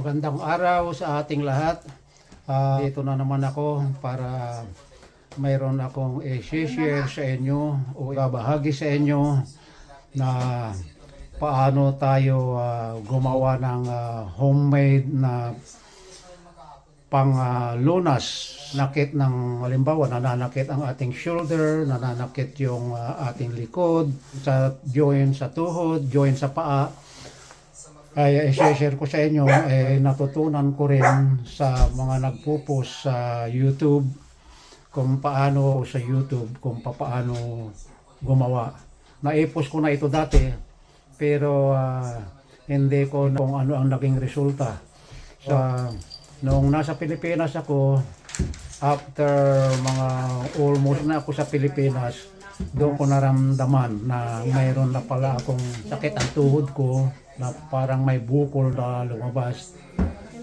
Magandang araw sa ating lahat. Dito na naman ako para mayroon akong i-share sa inyo o ibabahagi sa inyo na paano tayo gumawa ng homemade na lunas. Nakit ng halimbawa, nananakit ang ating shoulder, nananakit yung ating likod, sa joint sa tuhod, joint sa paa. Ay i-share ko sa inyo, natutunan ko rin sa mga nagpo-post sa YouTube kung paano sa YouTube kung paano gumawa. Na-post ko na ito dati pero hindi ko kung ano ang naging resulta. Noong nasa Pilipinas ako, after mga almost na ako sa Pilipinas, doon ko naramdaman na mayroon na pala akong sakit ang tuhod ko, na parang may bukol na lumabas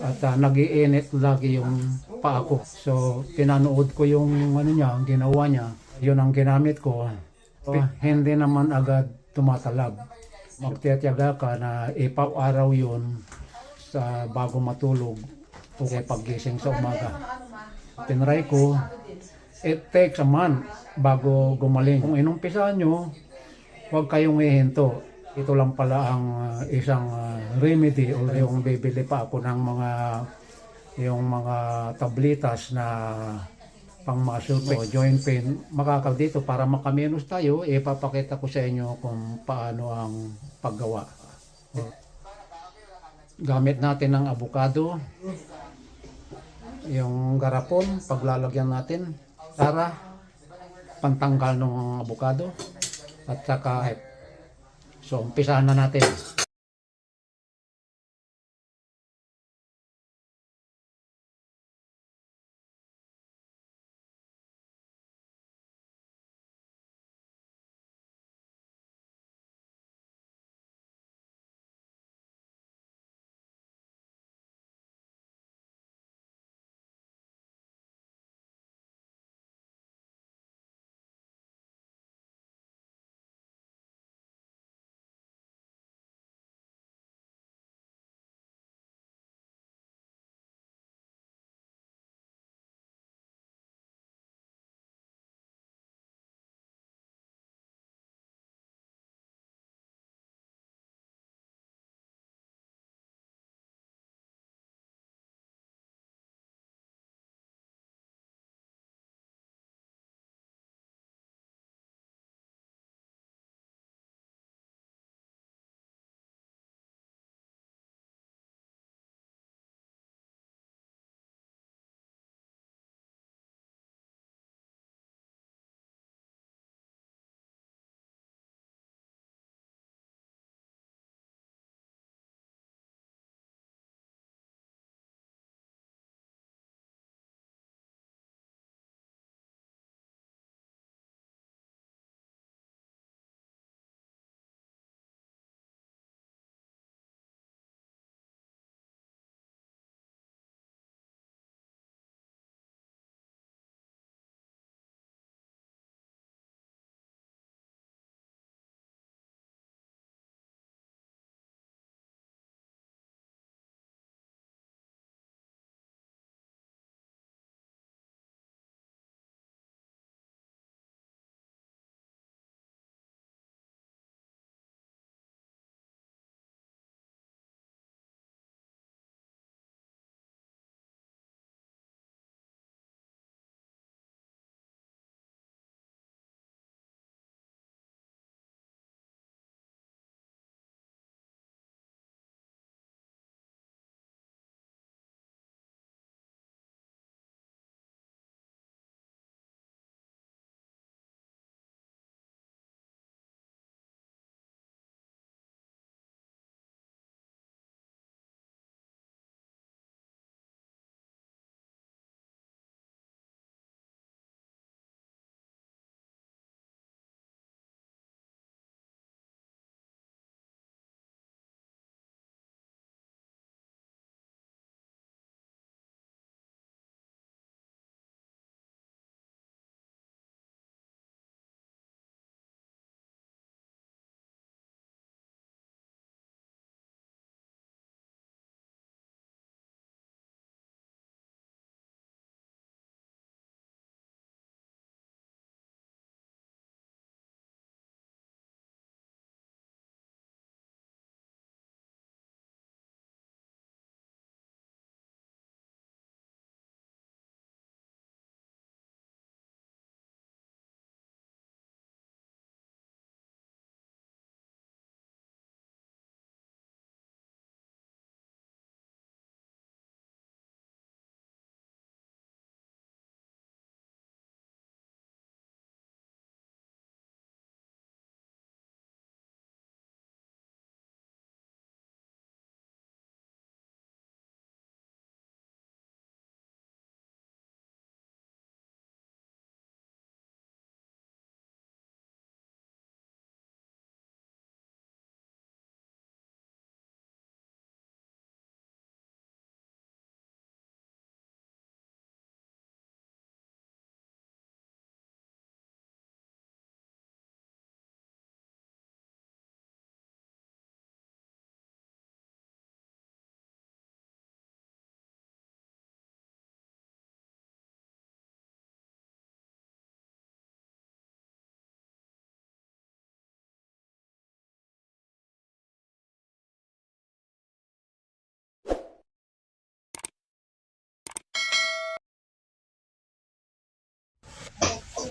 at nag-iinit lagi yung paa ko. So pinanood ko yung niya, ang ginawa niya, yun ang ginamit ko. Hindi naman agad tumatalab. Magtitiyaga ka na ipaw-araw yun sa bago matulog o paggising sa umaga. Tinry ko, it takes a month bago gumaling. Kung inumpisahan nyo, huwag kayong hihinto. Ito lang pala ang isang remedy, o yung bibili pa ako ng mga tablitas na pang-muscle pain o joint pain. Makakal dito para makamenos tayo, ipapakita ko sa inyo kung paano ang paggawa. Gamit natin ng avocado, yung garapon, paglalagyan natin para pantanggal ng avocado at saka so umpisahan na natin.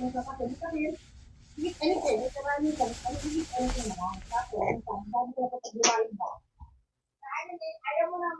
mo sa kapatid. Kasi, ano ko, may karami ka, ano, ano ko na lang. Tapos, sabi ko kapag lumalim ba? Ayaw mo na